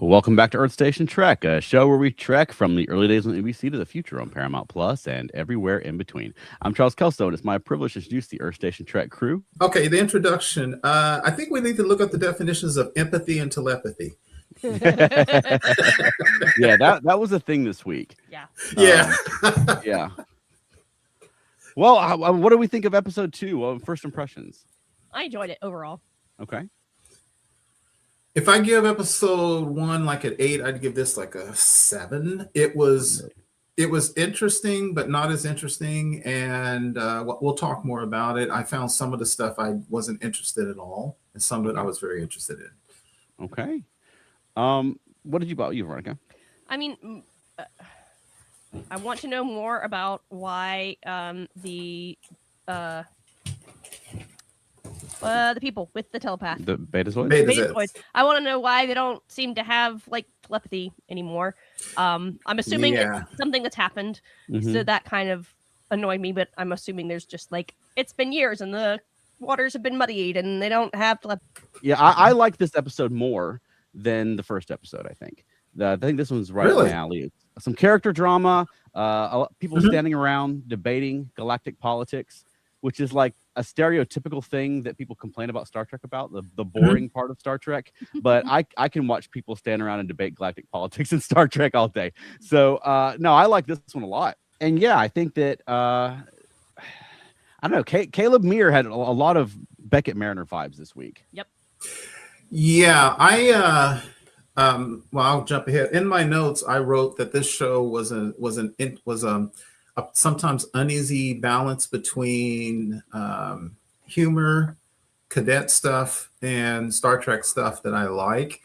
Welcome back to Earth Station Trek, a show where we trek from the early days on ABC to the future on Paramount Plus and everywhere in between. I'm Charles Kelso, and it's my privilege to introduce the Earth Station Trek crew. Okay, the introduction. I think we need to look up the definitions of empathy and telepathy. Yeah, that was a thing this week. Yeah. Yeah. Well, what do we think of episode 2? First impressions. I enjoyed it overall. Okay. If I give episode 1 like an 8, I'd give this like a 7. It was interesting, but not as interesting. And we'll talk more about it. I found some of the stuff I wasn't interested at all, and some of it I was very interested in. Okay. What did you about you, Veronica? I mean, I want to know more about why the people with the telepath, The Betazoids? Betazoids. I want to know why they don't seem to have like telepathy anymore. I'm assuming it's something that's happened, so that kind of annoyed me. But I'm assuming there's just like it's been years and the waters have been muddied and they don't have telepathy. Yeah, I like this episode more than the first episode. I think this one's right up my alley. It's some character drama, people standing around debating galactic politics, which is like a stereotypical thing that people complain about Star Trek about, the boring part of Star Trek. But I can watch people stand around and debate galactic politics in Star Trek all day. So no, I like this one a lot. And yeah, I think that I don't know. Caleb Meir had a lot of Beckett Mariner vibes this week. Yep. Yeah, well, I'll jump ahead. In my notes, I wrote that this show was a sometimes uneasy balance between humor, cadet stuff, and Star Trek stuff that I like.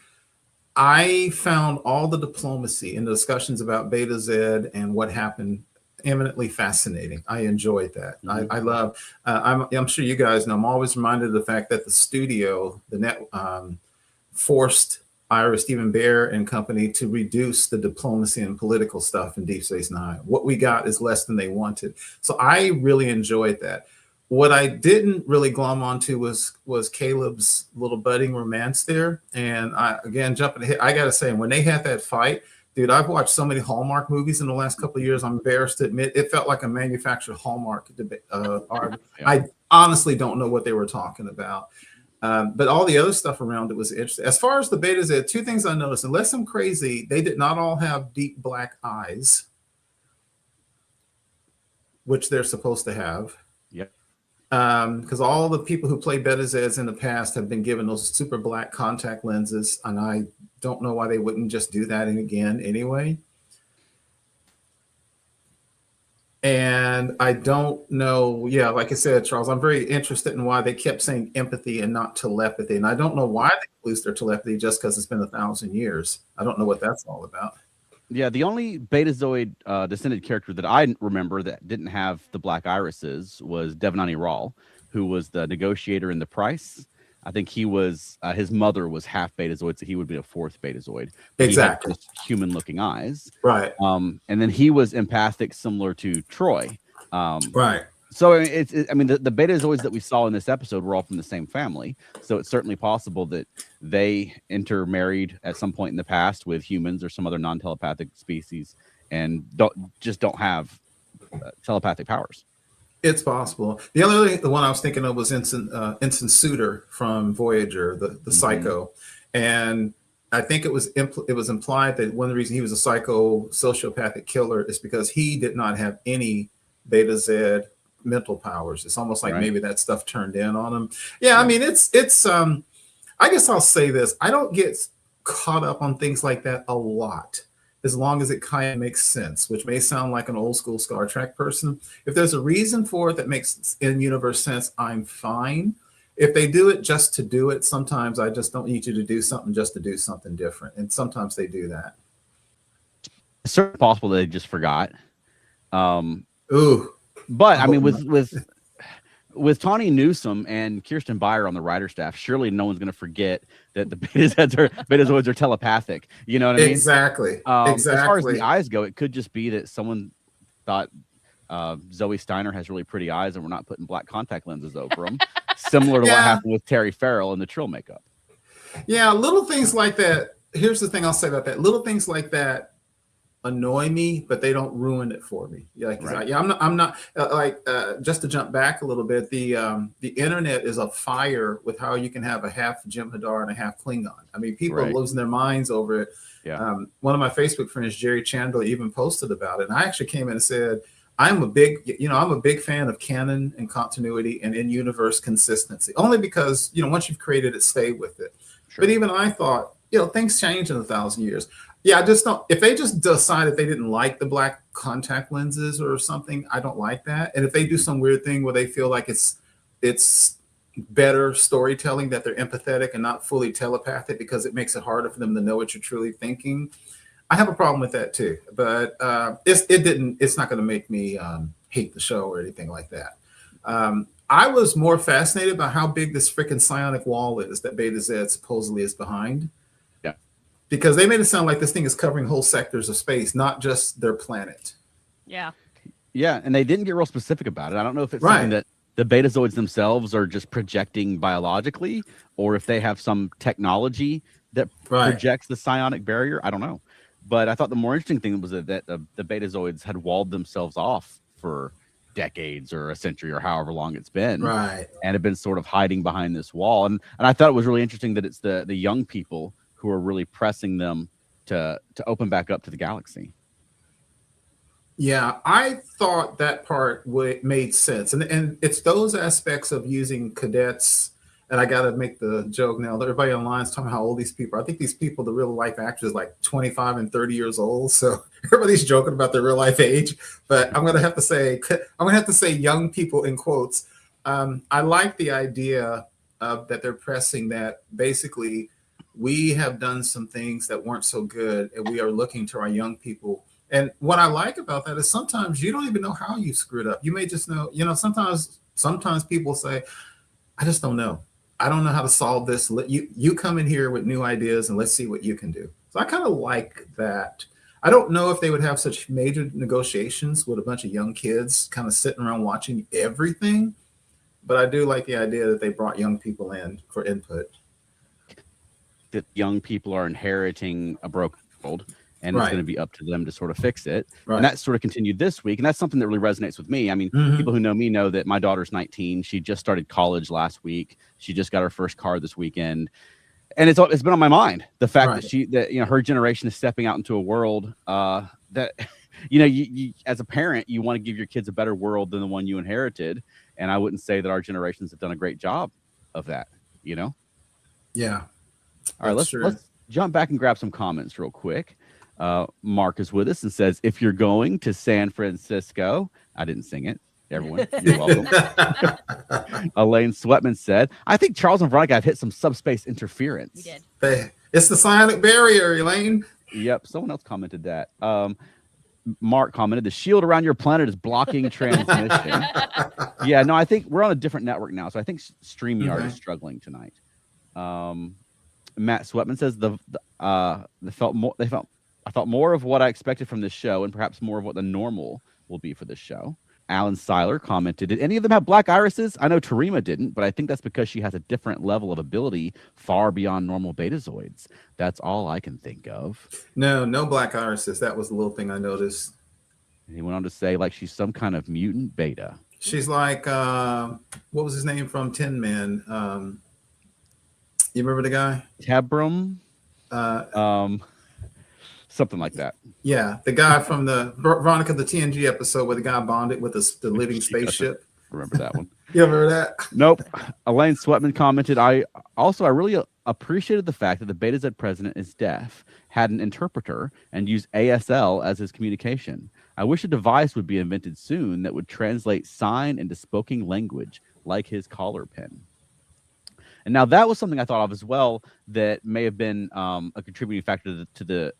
I found all the diplomacy and the discussions about Beta Z and what happened eminently fascinating. I enjoyed that. I love. I'm sure you guys know. I'm always reminded of the fact that the studio, the net, forced Ira Stephen Bear and company to reduce the diplomacy and political stuff in Deep Space Nine. What we got is less than they wanted. So I really enjoyed that. What I didn't really glom onto was Caleb's little budding romance there. And again, jumping ahead, I got to say, when they had that fight, dude, I've watched so many Hallmark movies in the last couple of years. I'm embarrassed to admit it felt like a manufactured Hallmark debate. I honestly don't know what they were talking about. But all the other stuff around it was interesting. As far as the Beta Z, 2 things I noticed. Unless I'm crazy, they did not all have deep black eyes, which they're supposed to have. Yep. Because all the people who play Beta Zs in the past have been given those super black contact lenses, and I don't know why they wouldn't just do that again anyway. And I don't know. Yeah, like I said, Charles, I'm very interested in why they kept saying empathy and not telepathy. And I don't know why they lose their telepathy just because it's been 1,000 years. I don't know what that's all about. Yeah, the only Betazoid descended character that I remember that didn't have the black irises was Devanani Ral, who was the negotiator in The Price. I think he was his mother was half Betazoid, so he would be a 4th Betazoid. Exactly. Human-looking eyes. Right. And then he was empathic, similar to Troy. Right. So I mean, the Betazoids that we saw in this episode were all from the same family. So it's certainly possible that they intermarried at some point in the past with humans or some other non-telepathic species and don't have telepathic powers. It's possible. The one I was thinking of was Ensign Suter from Voyager, the psycho, and I think it was implied that one of the reasons he was a sociopathic killer is because he did not have any Beta Z mental powers. It's almost like maybe that stuff turned in on him. Yeah, I mean, it's. I guess I'll say this: I don't get caught up on things like that a lot, as long as it kind of makes sense, which may sound like an old school Star Trek person. If there's a reason for it that makes in-universe sense, I'm fine. If they do it just to do it, sometimes I just don't need you to do something just to do something different. And sometimes they do that. It's certainly possible that they just forgot. Ooh. But I mean, with Tawny Newsome and Kirsten Beyer on the writer staff, surely no one's going to forget that the Betazoids are telepathic. You know what I mean? Exactly. As far as the eyes go, it could just be that someone thought Zoe Steiner has really pretty eyes and we're not putting black contact lenses over them. Similar to what happened with Terry Farrell in the Trill makeup. Yeah, little things like that. here's the thing I'll say about that. Little things like that annoy me, but they don't ruin it for me. Like, Right. I'm not just to jump back a little bit. The internet is a fire with how you can have a half Jem'Hadar and a half Klingon. I mean, people are losing their minds over it. Yeah. One of my Facebook friends, Jerry Chandler, even posted about it, and I actually came in and said, I'm a big fan of canon and continuity and in-universe consistency, only because, once you've created it, stay with it. Sure. But even I thought, things change in 1,000 years. Yeah, I just don't. If they just decided they didn't like the black contact lenses or something, I don't like that. And if they do some weird thing where they feel like it's better storytelling, that they're empathetic and not fully telepathic because it makes it harder for them to know what you're truly thinking, I have a problem with that too. But it's not going to make me hate the show or anything like that. I was more fascinated by how big this freaking psionic wall is that Beta Z supposedly is behind. Yeah. Because they made it sound like this thing is covering whole sectors of space, not just their planet. Yeah. Yeah, and they didn't get real specific about it. I don't know if it's something that the Betazoids themselves are just projecting biologically, or if they have some technology that projects the psionic barrier. I don't know. But I thought the more interesting thing was that the Betazoids had walled themselves off for decades or a century or however long it's been, and have been sort of hiding behind this wall. And I thought it was really interesting that it's the young people who are really pressing them to open back up to the galaxy. Yeah, I thought that part made sense, and it's those aspects of using cadets. And I got to make the joke now. Everybody online is talking about how old these people are. I think these people, the real life actors, like 25 and 30 years old. So everybody's joking about their real life age. But I'm gonna have to say young people in quotes. I like the idea that they're pressing that basically we have done some things that weren't so good, and we are looking to our young people. And what I like about that is sometimes you don't even know how you screwed up. You may just know. Sometimes people say, "I just don't know. I don't know how to solve this. You come in here with new ideas and let's see what you can do." So I kind of like that. I don't know if they would have such major negotiations with a bunch of young kids kind of sitting around watching everything, but I do like the idea that they brought young people in for input. That young people are inheriting a broken world, and it's going to be up to them to sort of fix it. And that sort of continued this week. And that's something that really resonates with me. I mean, people who know me know that my daughter's 19. She just started college last week. She just got her first car this weekend. And it's been on my mind. The fact that her generation is stepping out into a world that, you as a parent, you want to give your kids a better world than the one you inherited. And I wouldn't say that our generations have done a great job of that, Yeah. All right, let's jump back and grab some comments real quick. Mark is with us and says, if you're going to San Francisco, I didn't sing it. Everyone, you're welcome. Elaine Sweatman said, I think Charles and Veronica have hit some subspace interference. We did. It's the psionic barrier, Elaine. Yep, someone else commented that. Mark commented, the shield around your planet is blocking transmission. Yeah, no, I think we're on a different network now, so I think StreamYard is struggling tonight. Matt Sweatman says I felt more of what I expected from this show, and perhaps more of what the normal will be for this show. Alan Seiler commented, did any of them have black irises? I know Tarima didn't, but I think that's because she has a different level of ability far beyond normal Betazoids. That's all I can think of. No black irises. That was the little thing I noticed. And he went on to say, like, she's some kind of mutant beta. She's like, what was his name from Tin Man? You remember the guy? Tabram? Something like that. Yeah, the guy from the Veronica, the TNG episode where the guy bonded with the living spaceship. Remember that one? You remember that? Nope. Elaine Sweatman commented, I really appreciated the fact that the Beta Z president is deaf, had an interpreter, and used ASL as his communication. I wish a device would be invented soon that would translate sign into spoken language, like his collar pin. And now that was something I thought of as well that may have been a contributing factor to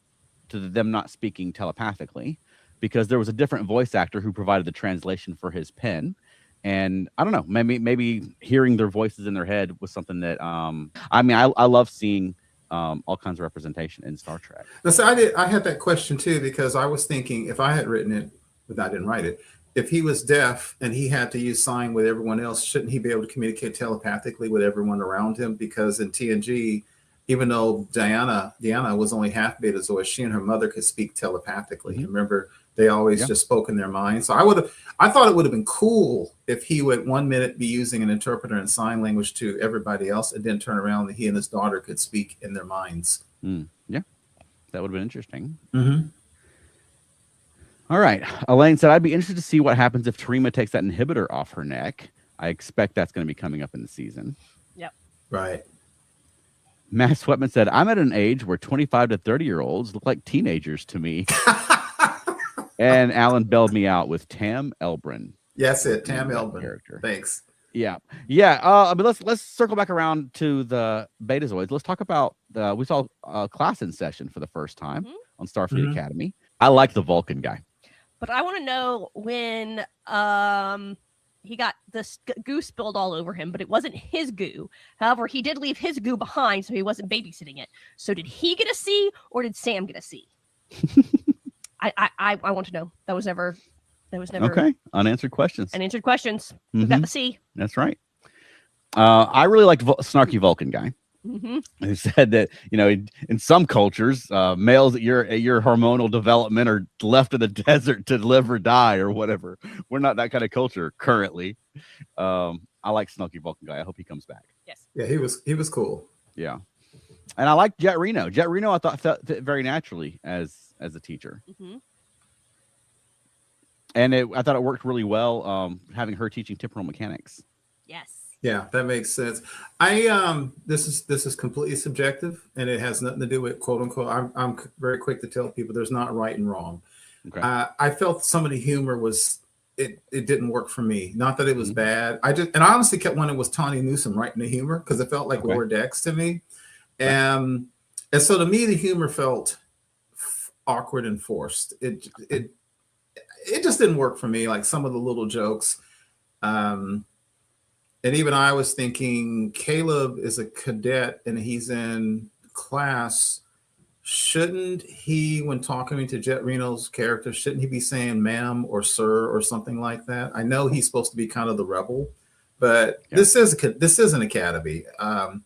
them not speaking telepathically, because there was a different voice actor who provided the translation for his pen. And I don't know, maybe hearing their voices in their head was something that I love seeing all kinds of representation in Star Trek. Now, so I had that question too, because I was thinking if I had written it, but I didn't write it, if he was deaf and he had to use sign with everyone else, shouldn't he be able to communicate telepathically with everyone around him? Because in TNG, even though Diana was only half Betazoid, she and her mother could speak telepathically. Remember, they always just spoke in their minds. So I thought it would have been cool if he would 1 minute be using an interpreter and sign language to everybody else, and then turn around and he and his daughter could speak in their minds. Yeah, that would have been interesting. Mm-hmm. All right. Elaine said, I'd be interested to see what happens if Terima takes that inhibitor off her neck. I expect that's going to be coming up in the season. Yep. Right. Matt Sweatman said, I'm at an age where 25 to 30-year-olds look like teenagers to me. And Alan bailed me out with Tam Elbrin. Yes, Tam Elbrin. Character. Thanks. Yeah. I mean, let's circle back around to the Betazoids. Let's talk about we saw a class in session for the first time on Starfleet Academy. I like the Vulcan guy. But I want to know when he got this goo spilled all over him, but it wasn't his goo. However, he did leave his goo behind, so he wasn't babysitting it. So did he get a C or did Sam get a C? I want to know. That was never Okay. Unanswered questions. Unanswered questions. We got the C. That's right. I really liked snarky Vulcan guy. Who said that, you know, in some cultures, males at your hormonal development are left in the desert to live or die or whatever. We're not that kind of culture currently. I like Snarky Vulcan guy. I hope he comes back. Yes. Yeah, he was cool. Yeah. And I like Jet Reno. Jet Reno, I thought fit very naturally as a teacher. And I thought it worked really well having her teaching temporal mechanics. Yes. Yeah, that makes sense. This is completely subjective, and it has nothing to do with quote unquote. I'm very quick to tell people there's not right and wrong. Okay. I felt some of the humor was it didn't work for me. Not that it was bad. I honestly kept wondering, was Tawny Newsome writing the humor, because it felt like Lower Decks to me, and so to me the humor felt awkward and forced. It just didn't work for me. Like some of the little jokes. And even I was thinking, Caleb is a cadet and he's in class. Shouldn't he, when talking to Jet Reno's character, shouldn't he be saying ma'am or sir or something like that? I know he's supposed to be kind of the rebel, but this is an academy. And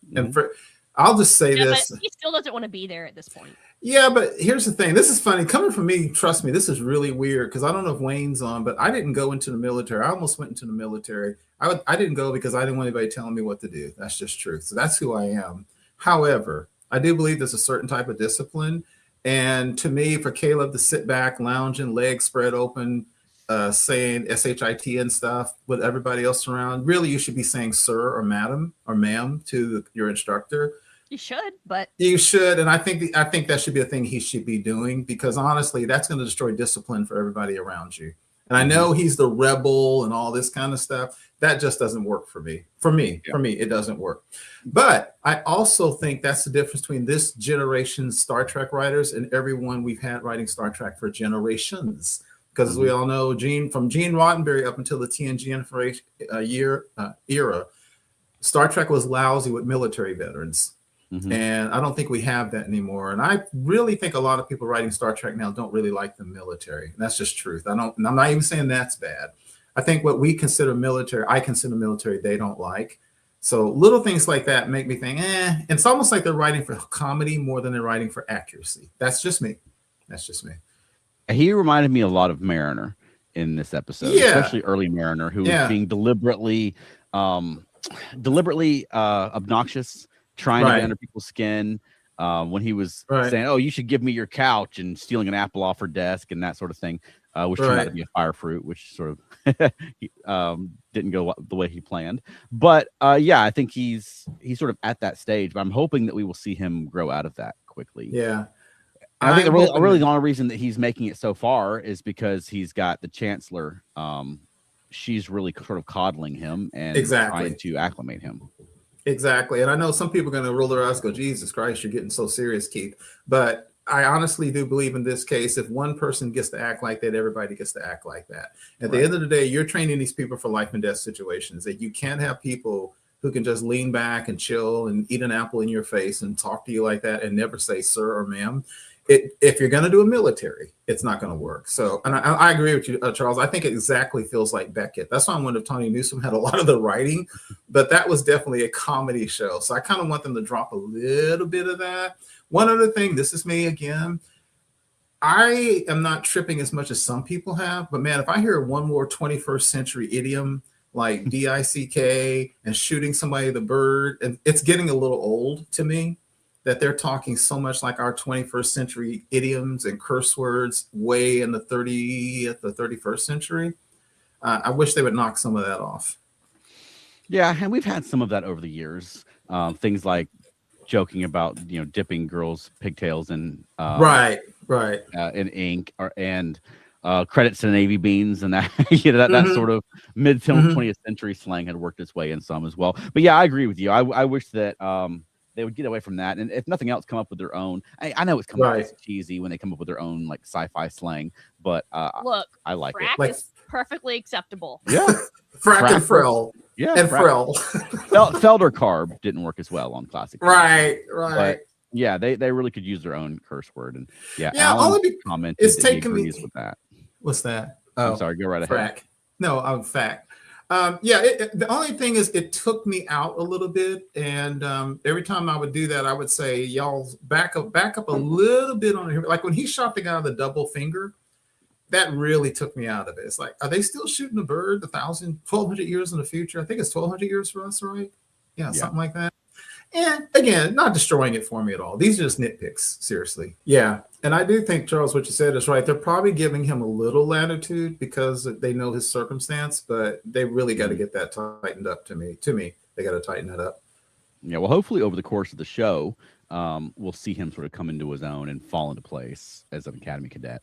I'll just say this. But he still doesn't want to be there at this point. Yeah, but here's the thing. This is funny. Coming from me, trust me, this is really weird, because I don't know if Wayne's on, but I didn't go into the military. I almost went into the military. I didn't go because I didn't want anybody telling me what to do. That's just truth. So that's who I am. However, I do believe there's a certain type of discipline. And to me, for Caleb to sit back, lounging, legs spread open, saying SHIT and stuff with everybody else around, really you should be saying sir or madam or ma'am to your instructor. You should, but you should, and I think that should be a thing he should be doing, because honestly, that's going to destroy discipline for everybody around you. And I know he's the rebel and all this kind of stuff. That just doesn't work for me. For me, it doesn't work. But I also think that's the difference between this generation's Star Trek writers and everyone we've had writing Star Trek for generations. Because as we all know, from Gene Roddenberry up until the TNG era, Star Trek was lousy with military veterans. And I don't think we have that anymore. And I really think a lot of people writing Star Trek now don't really like the military. And that's just truth. I'm not even saying that's bad. I think what we consider military, I consider military, they don't like. So little things like that make me think, it's almost like they're writing for comedy more than they're writing for accuracy. That's just me. He reminded me a lot of Mariner in this episode, especially early Mariner, who was being deliberately obnoxious, trying to get under people's skin, when he was saying, "Oh, you should give me your couch," and stealing an apple off her desk and that sort of thing, which turned out to be a fire fruit, which sort of didn't go the way he planned. But I think he's sort of at that stage. But I'm hoping that we will see him grow out of that quickly. Yeah, I think the only reason that he's making it so far is because he's got the Chancellor. She's really sort of coddling him and trying to acclimate him. Exactly. And I know some people are going to roll their eyes and go, Jesus Christ, you're getting so serious, Keith. But I honestly do believe in this case, if one person gets to act like that, everybody gets to act like that. At the end of the day, you're training these people for life and death situations. That you can't have people who can just lean back and chill and eat an apple in your face and talk to you like that and never say sir or ma'am. if you're going to do a military, it's not going to work. So, and I agree with you, Charles. I think it exactly feels like Beckett. That's why I wonder if Tony Newsom had a lot of the writing, but that was definitely a comedy show. So I kind of want them to drop a little bit of that. One other thing, this is me again. I am not tripping as much as some people have, but man, if I hear one more 21st century idiom like DICK and shooting somebody with a bird, and it's getting a little old to me that they're talking so much like our 21st century idioms and curse words way in the 30th or 31st century. I wish they would knock some of that off. Yeah, and we've had some of that over the years. Things like joking about dipping girls' pigtails in right in ink and credits to Navy beans and that that sort of mid 20th century slang had worked its way in some as well. But yeah, I agree with you. I wish that they would get away from that, and if nothing else, come up with their own. I know it's coming out as cheesy when they come up with their own like sci-fi slang, but look, I like frack it. Like, is perfectly acceptable. Yeah, frack and frill. Yeah, and frill. Felder carb didn't work as well on classic. Right. But yeah, they really could use their own curse word, and Alan commented it's that taking he me agrees with that. What's that? I'm sorry, go right ahead. Frack. No, I'm fact. The only thing is it took me out a little bit, and every time I would do that, I would say, y'all back up a little bit on here. Like when he shot the guy with the double finger, that really took me out of it. It's like, are they still shooting a bird 1,200 years in the future? I think it's 1,200 years for us, right? Yeah, something like that. And again, not destroying it for me at all. These are just nitpicks, seriously. Yeah. And I do think, Charles, what you said is right. They're probably giving him a little latitude because they know his circumstance, but they really got to get that tightened up to me. They got to tighten that up. Yeah. Well, hopefully over the course of the show, we'll see him sort of come into his own and fall into place as an Academy cadet.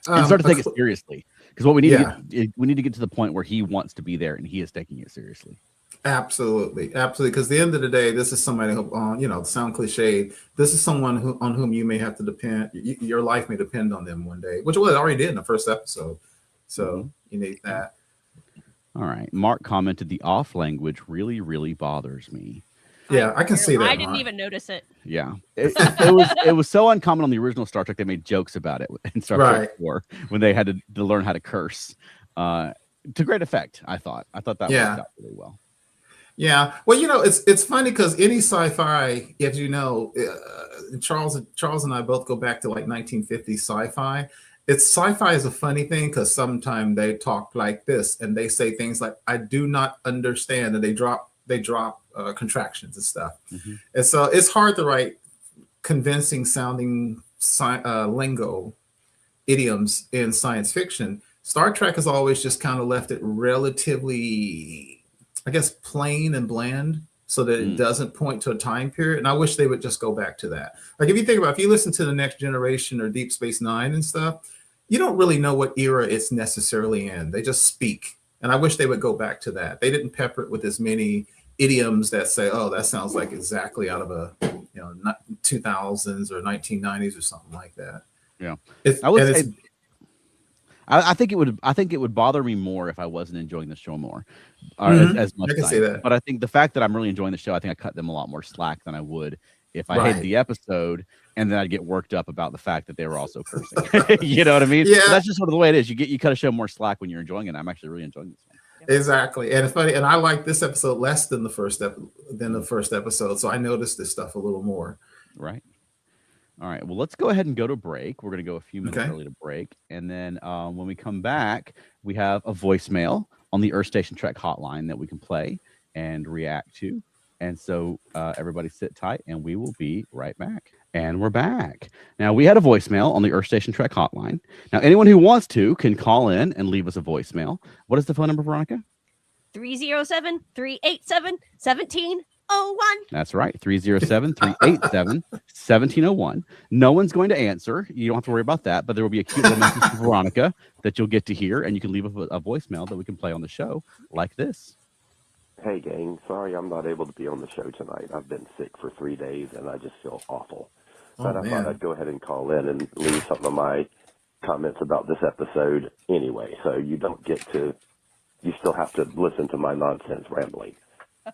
And start to take it seriously, because what we need we need to get to the point where he wants to be there and he is taking it seriously. Absolutely. Because at the end of the day, this is somebody who, sound cliched. This is someone on whom you may have to depend. Your life may depend on them one day, which it already did in the first episode. So you need that. All right. Mark commented, the off language really, really bothers me. Yeah, I can see that. I didn't even notice it. Yeah, it was so uncommon on the original Star Trek. They made jokes about it in Star Trek 4 when they had to learn how to curse. To great effect, I thought that worked out really well. Yeah, well, it's funny because any sci-fi, if you know, Charles and I both go back to like 1950s sci-fi. Sci-fi is a funny thing because sometimes they talk like this and they say things like, "I do not understand," and they drop contractions and stuff. And so it's hard to write convincing sounding lingo idioms in science fiction. Star Trek has always just kind of left it relatively, I guess, plain and bland so that it doesn't point to a time period. And I wish they would just go back to that. Like if you think about, if you listen to The Next Generation or Deep Space Nine and stuff, you don't really know what era it's necessarily in. They just speak. And I wish they would go back to that. They didn't pepper it with as many idioms that say, "Oh, that sounds like exactly out of a 2000s or 1990s or something like that." Yeah, I think it would bother me more if I wasn't enjoying the show more, as much. I can see that. But I think the fact that I'm really enjoying the show, I think I cut them a lot more slack than I would if I hated the episode and then I'd get worked up about the fact that they were also cursing. You know what I mean? Yeah, so that's just sort of the way it is. You cut a show more slack when you're enjoying it. I'm actually really enjoying this one. Exactly. And it's funny, and I like this episode less than the first episode, so I noticed this stuff a little more. Right. All right. Well, let's go ahead and go to break. We're going to go a few minutes early to break, and then when we come back, we have a voicemail on the Earth Station Trek hotline that we can play and react to. And so everybody sit tight, and we will be right back. And we're back. Now, we had a voicemail on the Earth Station Trek hotline. Now, anyone who wants to can call in and leave us a voicemail. What is the phone number, Veronica? 307-387-1701. That's right. 307-387-1701. No one's going to answer. You don't have to worry about that, but there will be a cute little message from Veronica that you'll get to hear, and you can leave a voicemail that we can play on the show like this. Hey, gang. Sorry I'm not able to be on the show tonight. I've been sick for 3 days, and I just feel awful. But I thought I'd go ahead and call in and leave some of my comments about this episode anyway, so you still have to listen to my nonsense rambling.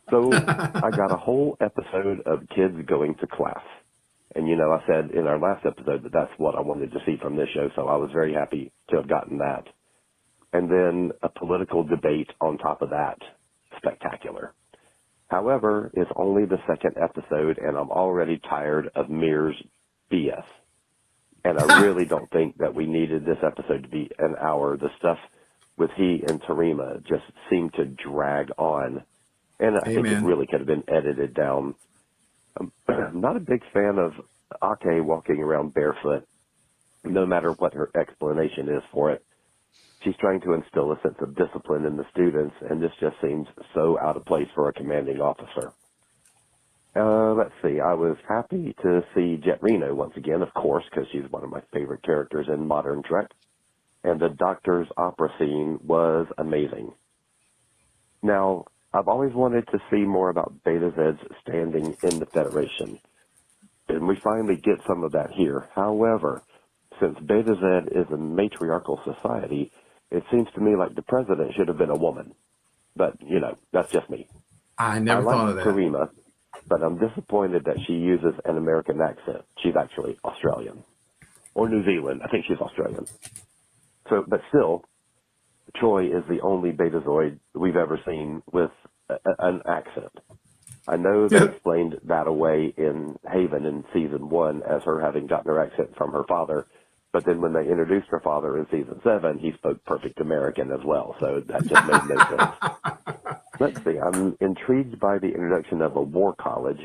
So I got a whole episode of kids going to class, And, you know, I said in our last episode that that's what I wanted to see from this show, so I was very happy to have gotten that. And then a political debate on top of that. Spectacular. However, it's only the second episode, and I'm already tired of Mir's BS. And I really don't think that we needed this episode to be an hour. The stuff with he and Tarima just seemed to drag on. And I think it really could have been edited down. I'm not a big fan of Ake walking around barefoot, no matter what her explanation is for it. She's trying to instill a sense of discipline in the students, and this just seems so out of place for a commanding officer. Let's see. I was happy to see Jet Reno once again, of course, because she's one of my favorite characters in modern Trek. And the Doctor's opera scene was amazing. Now, I've always wanted to see more about Beta Zed's standing in the Federation, and we finally get some of that here. However, since Beta Zed is a matriarchal society, it seems to me like the president should have been a woman. But, you know, that's just me. I never thought of that. Tarima, but I'm disappointed that she uses an American accent. She's actually Australian. Or New Zealand. I think she's Australian. So, but still, Troy is the only Betazoid we've ever seen with an accent. I know they explained that away in Haven in season 1 as her having gotten her accent from her father, but then when they introduced her father in season 7, he spoke perfect American as well, so that just made no sense. Let's see, I'm intrigued by the introduction of a war college,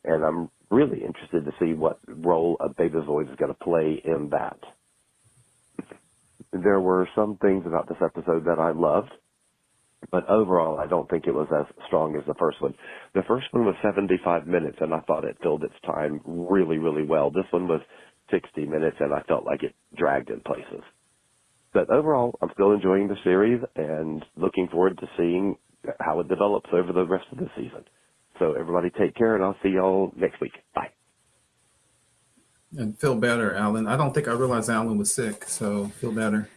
and I'm really interested to see what role a Betazoid is going to play in that. There were some things about this episode that I loved, but overall I don't think it was as strong as the first one. The first one was 75 minutes, and I thought it filled its time really, really well. This one was 60 minutes, and I felt like it dragged in places. But overall, I'm still enjoying the series and looking forward to seeing how it develops over the rest of the season. So everybody take care, and I'll see y'all next week. Bye. And feel better, Alan. I don't think I realized Alan was sick, so feel better.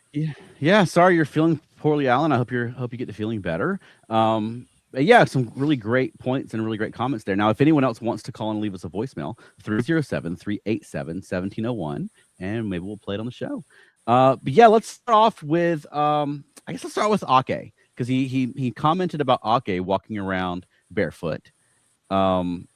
Yeah. Sorry you're feeling poorly, Alan. I hope you get to feeling better. Yeah, some really great points and really great comments there. Now, if anyone else wants to call and leave us a voicemail, 307-387-1701, and maybe we'll play it on the show. But yeah, let's start off with I guess let's start with Ake, because he commented about Ake walking around barefoot. I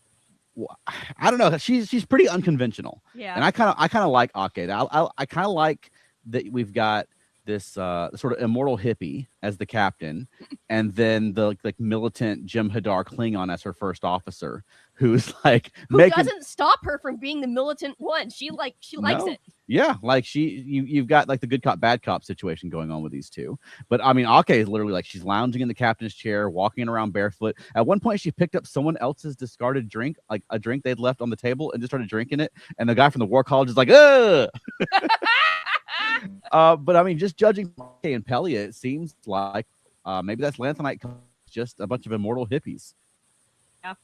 don't know. She's pretty unconventional. Yeah. And I kind of like Ake. I kind of like that we've got this sort of immortal hippie as the captain, and then the like militant Jem'Hadar Klingon as her first officer, who's like doesn't stop her from being the militant one. She likes it. Yeah, like you've got like the good cop bad cop situation going on with these two. But I mean, Ake is literally like she's lounging in the captain's chair, walking around barefoot. At one point, she picked up someone else's discarded drink, like a drink they'd left on the table, and just started drinking it. And the guy from the War College is like, ugh. But I mean, just judging Ake and Pelia, it seems like maybe that's Lanthanite, just a bunch of immortal hippies. Yeah,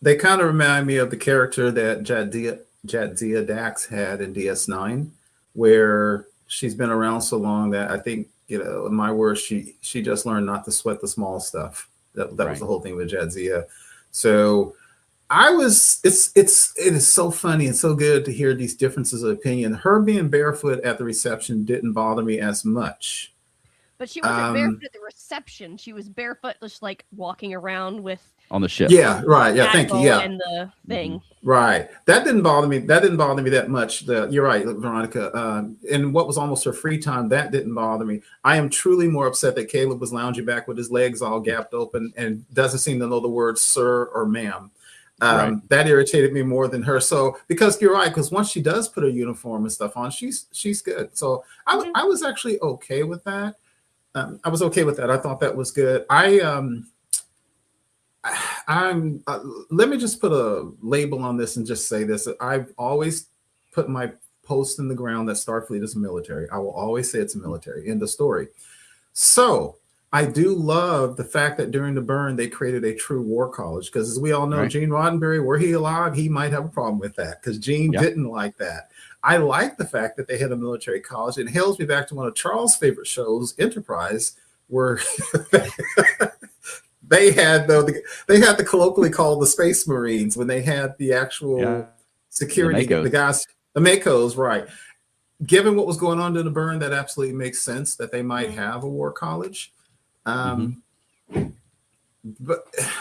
they kind of remind me of the character that Jadzia Dax had in DS9, where she's been around so long that I think, you know, in my words, she just learned not to sweat the small stuff. That right. was the whole thing with Jadzia. So it is so funny and so good to hear these differences of opinion. Her being barefoot at the reception didn't bother me as much. But she wasn't barefoot at the reception. She was barefoot, just like walking around with on the ship. Yeah, right. Yeah, thank you. Yeah, and the thing. Right. That didn't bother me. That didn't bother me that much. You're right, Veronica. And what was almost her free time, that didn't bother me. I am truly more upset that Caleb was lounging back with his legs all gapped open and doesn't seem to know the words sir or ma'am. Right. That irritated me more than her. So because you're right, because once she does put her uniform and stuff on, she's good. So I was actually okay with that. I was okay with that. I thought that was good. Let me just put a label on this and just say this. I've always put my post in the ground that Starfleet is a military. I will always say it's a military. End of story. So I do love the fact that during the burn, they created a true war college, because as we all know, right. Gene Roddenberry, were he alive, he might have a problem with that, because Gene didn't like that. I like the fact that they had a military college. It hails me back to one of Charles' favorite shows, Enterprise, where they had the colloquially called the Space Marines, when they had the actual security, the guys, the Makos, right. Given what was going on in the burn, that absolutely makes sense that they might have a war college. But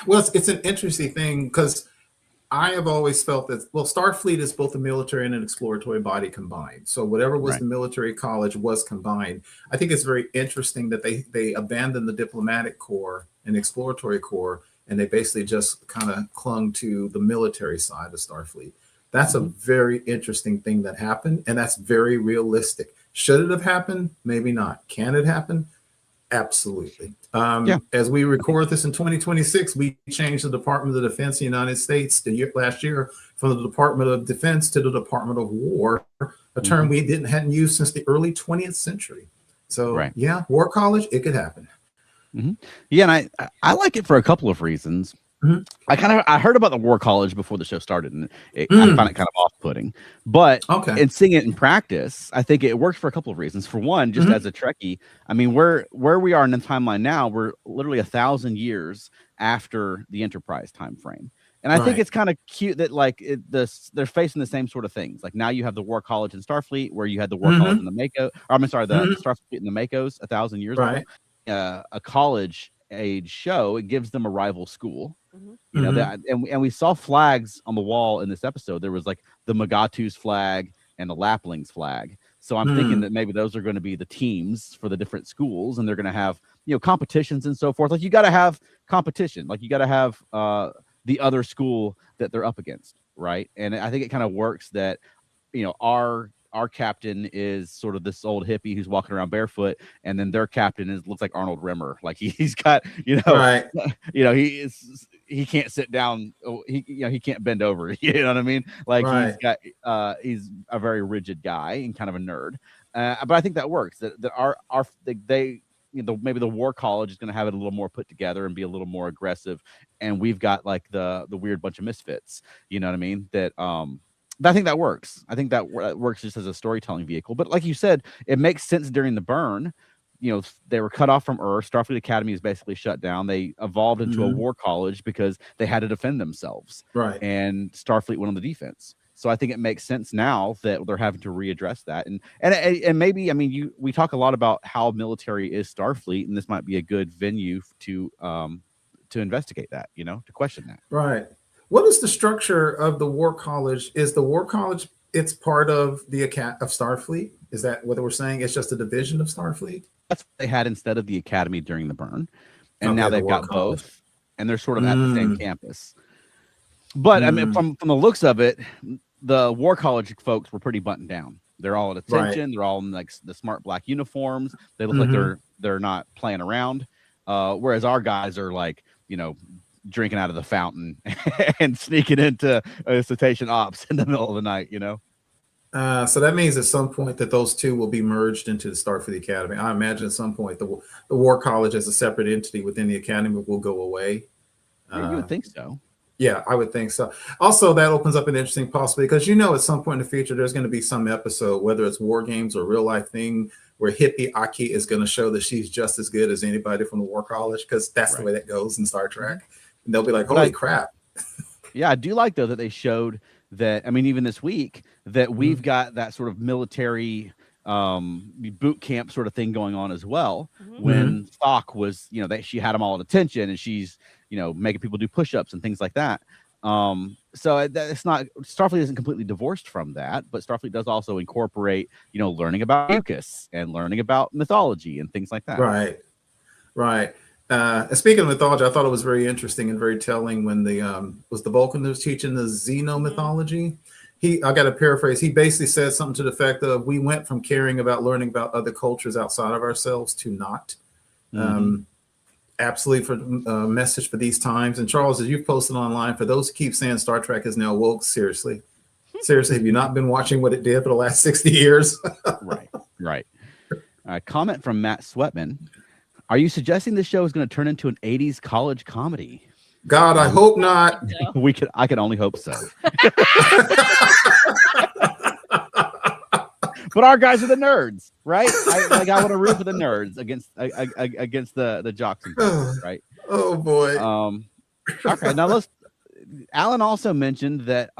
well, it's an interesting thing because I have always felt that, well, Starfleet is both a military and an exploratory body combined. So whatever was the military college was combined. I think it's very interesting that they abandoned the diplomatic corps and exploratory corps, and they basically just kind of clung to the military side of Starfleet. That's a very interesting thing that happened, and that's very realistic. Should it have happened? Maybe not. Can it happen? Absolutely. As we record this in 2026, we changed the Department of Defense of the United States last year from the Department of Defense to the Department of War, a term we hadn't used since the early 20th century. So yeah, war college, it could happen. Yeah, and I like it for a couple of reasons. I heard about the war college before the show started, and I found it kind of off-putting. But in seeing it in practice, I think it works for a couple of reasons. For one, just as a Trekkie, I mean, where we are in the timeline now, we're literally 1,000 years after the Enterprise time frame. And I think it's kind of cute that like they're facing the same sort of things. Like now you have the war college in Starfleet, where you had the war college in the Mako. I'm sorry, the Starfleet in the Makos 1,000 years ago. A college age show, it gives them a rival school. You know that, and we saw flags on the wall in this episode. There was like the Magatu's flag and the Lapling's flag. So I'm thinking that maybe those are going to be the teams for the different schools, and they're going to have, you know, competitions and so forth. Like you got to have competition. Like you got to have the other school that they're up against, right? And I think it kind of works that, you know, our captain is sort of this old hippie who's walking around barefoot, and then their captain looks like Arnold Rimmer. Like he's got, you know, he can't sit down. He can't bend over. You know what I mean? Like he's a very rigid guy and kind of a nerd. But I think that works. That they maybe the war college is going to have it a little more put together and be a little more aggressive, and we've got like the weird bunch of misfits. You know what I mean? That I think that works. I think that works just as a storytelling vehicle. But like you said, it makes sense during the burn. You know, they were cut off from Earth. Starfleet Academy is basically shut down. They evolved into a war college because they had to defend themselves. Right. And Starfleet went on the defense. So I think it makes sense now that they're having to readdress that. And maybe, I mean, we talk a lot about how military is Starfleet, and this might be a good venue to investigate that, you know, to question that. Right. What is the structure of the war college? Is the war college, it's part of the of Starfleet? Is that what we're saying? It's just a division of Starfleet? That's what they had instead of the Academy during the burn. And now they've got both. And they're sort of at the same campus. But I mean, from the looks of it, the war college folks were pretty buttoned down. They're all at attention. They're all in like the smart black uniforms. They look like they're not playing around. Whereas our guys are like, you know, drinking out of the fountain and sneaking into cetacean ops in the middle of the night, you know? So that means at some point that those two will be merged into the Starfleet Academy. I imagine at some point the War College as a separate entity within the Academy will go away. You would think so. Yeah, I would think so. Also, that opens up an interesting possibility because, you know, at some point in the future, there's going to be some episode, whether it's War Games or real life thing, where hippie Aki is going to show that she's just as good as anybody from the War College, because that's the way that goes in Star Trek. And they'll be like, holy crap. Yeah, I do like, though, that they showed that, I mean, even this week, that we've got that sort of military boot camp sort of thing going on as well. When Spock was, you know, she had them all at attention, and she's, you know, making people do push-ups and things like that. So it's not, Starfleet isn't completely divorced from that, but Starfleet does also incorporate, you know, learning about mucus and learning about mythology and things like that. Right. Speaking of mythology, I thought it was very interesting and very telling when was the Vulcan who was teaching the Xeno mythology. I got to paraphrase. He basically said something to the effect of, we went from caring about learning about other cultures outside of ourselves to not. Absolutely for a message for these times. And Charles, as you've posted online, for those who keep saying Star Trek is now woke, seriously, have you not been watching what it did for the last 60 years? Right. Comment from Matt Sweatman. Are you suggesting this show is going to turn into an 80s college comedy? God, I hope not. I can only hope so. But our guys are the nerds, right? I want to root for the nerds against the jocks and guys, right? Oh boy. Okay, now Alan also mentioned that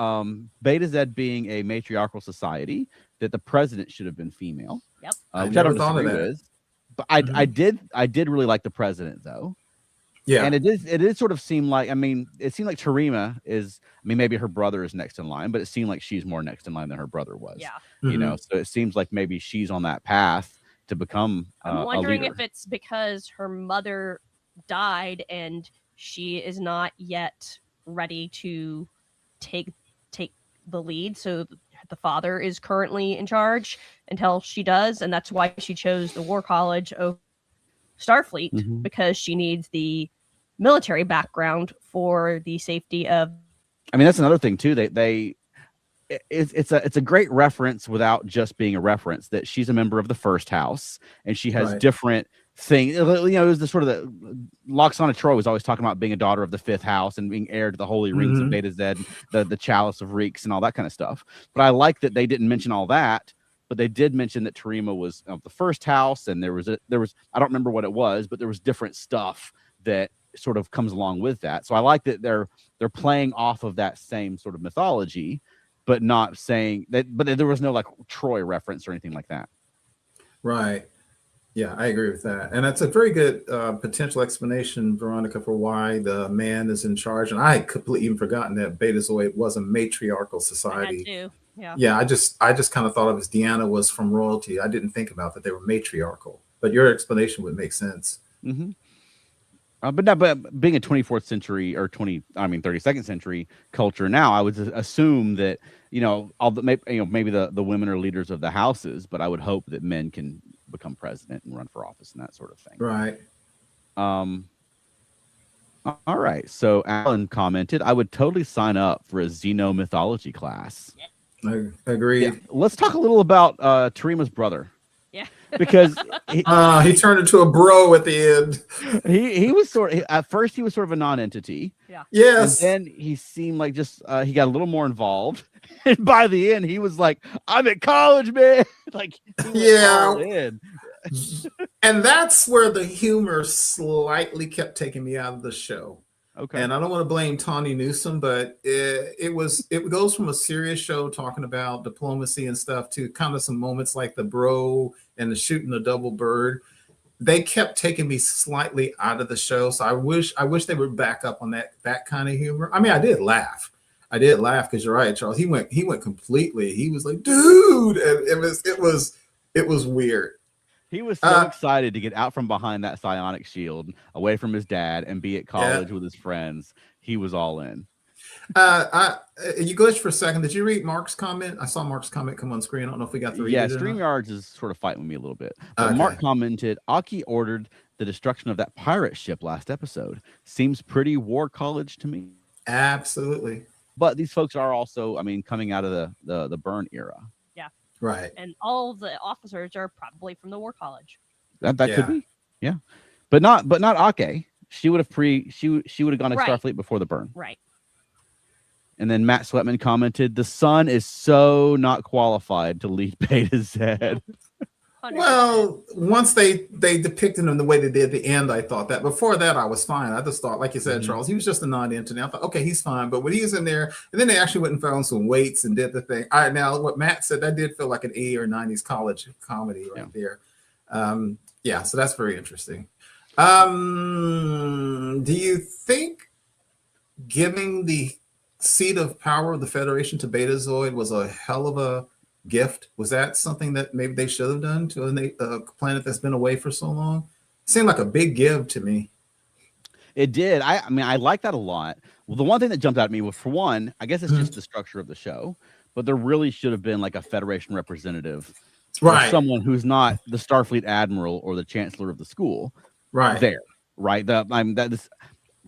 Beta Z being a matriarchal society, that the president should have been female. Yep. Which I don't disagree with. But I did really like the president though. Yeah. And it did sort of seem like, I mean, it seemed like Tarima is, I mean, maybe her brother is next in line, but it seemed like she's more next in line than her brother was. Yeah. You know, so it seems like maybe she's on that path to become I'm wondering a leader. if it's because her mother died and she is not yet ready to take the lead. So the father is currently in charge until she does. And that's why she chose the War College over Starfleet, because she needs the military background for the safety of. I mean, that's another thing too. It's a great reference without just being a reference, that she's a member of the first house and she has different things. You know, it was the sort of the Loxana Troy was always talking about being a daughter of the fifth house and being heir to the holy rings of Beta Z, the chalice of Reeks and all that kind of stuff. But I like that they didn't mention all that, but they did mention that Tarima was of the first house, and there was I don't remember what it was, but there was different stuff that sort of comes along with that. So I like that they're playing off of that same sort of mythology, but not saying that, but there was no like Troy reference or anything like that. Right. Yeah, I agree with that. And that's a very good potential explanation, Veronica, for why the man is in charge. And I had completely even forgotten that Betazoid was a matriarchal society. I had to. Yeah. Yeah, I just kind of thought of as Deanna was from royalty. I didn't think about that they were matriarchal, but your explanation would make sense. But being a 24th century or 32nd century culture now, I would assume that, you know, maybe the women are leaders of the houses, but I would hope that men can become president and run for office and that sort of thing. Right. All right. So Alan commented, I would totally sign up for a xenomythology class. I agree. Yeah. Let's talk a little about Tarima's brother. Yeah. Because he turned into a bro at the end. He was at first he was sort of a non-entity. Yeah. Yes. And then he seemed like just he got a little more involved. And by the end, he was like, I'm at college, man. Like, yeah. And that's where the humor slightly kept taking me out of the show. Okay. And I don't want to blame Tawny Newsome, but it goes from a serious show talking about diplomacy and stuff to kind of some moments like the bro and the shooting the double bird. They kept taking me slightly out of the show. So I wish they would back up on that kind of humor. I mean, I did laugh because you're right, Charles. He went completely. He was like, dude, and it was weird. He was so excited to get out from behind that psionic shield, away from his dad, and be at college with his friends. He was all in. You glitched for a second. Did you read Mark's comment? I saw Mark's comment come on screen. I don't know if we got to read it. Yeah, StreamYards is sort of fighting with me a little bit. But Mark commented, Aki ordered the destruction of that pirate ship last episode. Seems pretty War College to me. Absolutely. But these folks are also, I mean, coming out of the burn era. Right. And all the officers are probably from the War College. That could be. Yeah. But not Ake. She would have gone to Starfleet before the burn. Right. And then Matt Sweatman commented, the son is so not qualified to lead Beta Z. Well, once they depicted him the way they did at the end, I thought that. Before that, I was fine. I just thought, like you said, Charles, he was just a non-entity. I thought, okay, he's fine. But when he was in there, and then they actually went and found some weights and did the thing. All right, now what Matt said, that did feel like an 80s or 90s college comedy right there. Yeah, so that's very interesting. Do you think giving the seat of power of the Federation to Betazoid was a hell of a gift? Was that something that maybe they should have done to a planet that's been away for so long? It seemed like a big give to me. It did. I mean, I like that a lot. Well, the one thing that jumped out at me was, for one, I guess it's just the structure of the show, but there really should have been like a Federation representative, right? Someone who's not the Starfleet Admiral or the Chancellor of the school, right? There, right? This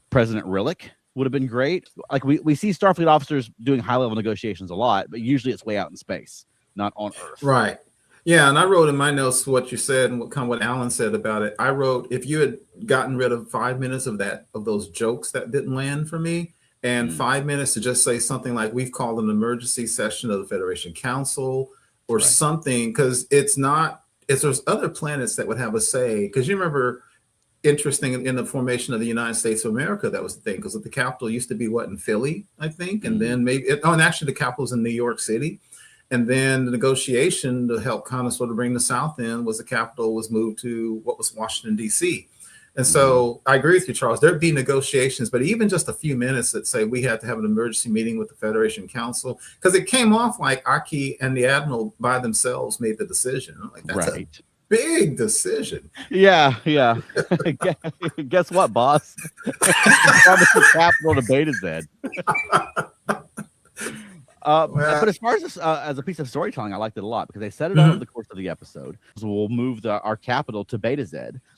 President Rillick would have been great. Like we see Starfleet officers doing high-level negotiations a lot, but usually it's way out in space, not on Earth. Right. Yeah, and I wrote in my notes what you said and what Alan said about it. I wrote, if you had gotten rid of 5 minutes of those jokes that didn't land for me, and 5 minutes to just say something like, we've called an emergency session of the Federation Council or something, because there's other planets that would have a say. Because you remember interesting in the formation of the United States of America. That was the thing, because the capital used to be in Philly, I think, and then and actually the capital was in New York City. And then the negotiation to help kind of sort of bring the South in was the capital was moved to what was Washington, D.C. And so I agree with you, Charles. There'd be negotiations, but even just a few minutes that say we had to have an emergency meeting with the Federation Council, because it came off like Aki and the Admiral by themselves made the decision. I'm like, that's a big decision. Yeah. Guess what, boss? The capital to Beta Z. But as far as this, as a piece of storytelling, I liked it a lot because they set it up over the course of the episode. So we'll move our capital to Beta Z,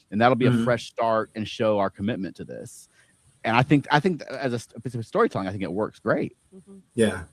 and that'll be a fresh start and show our commitment to this. And I think as a piece of storytelling, I think it works great. Yeah,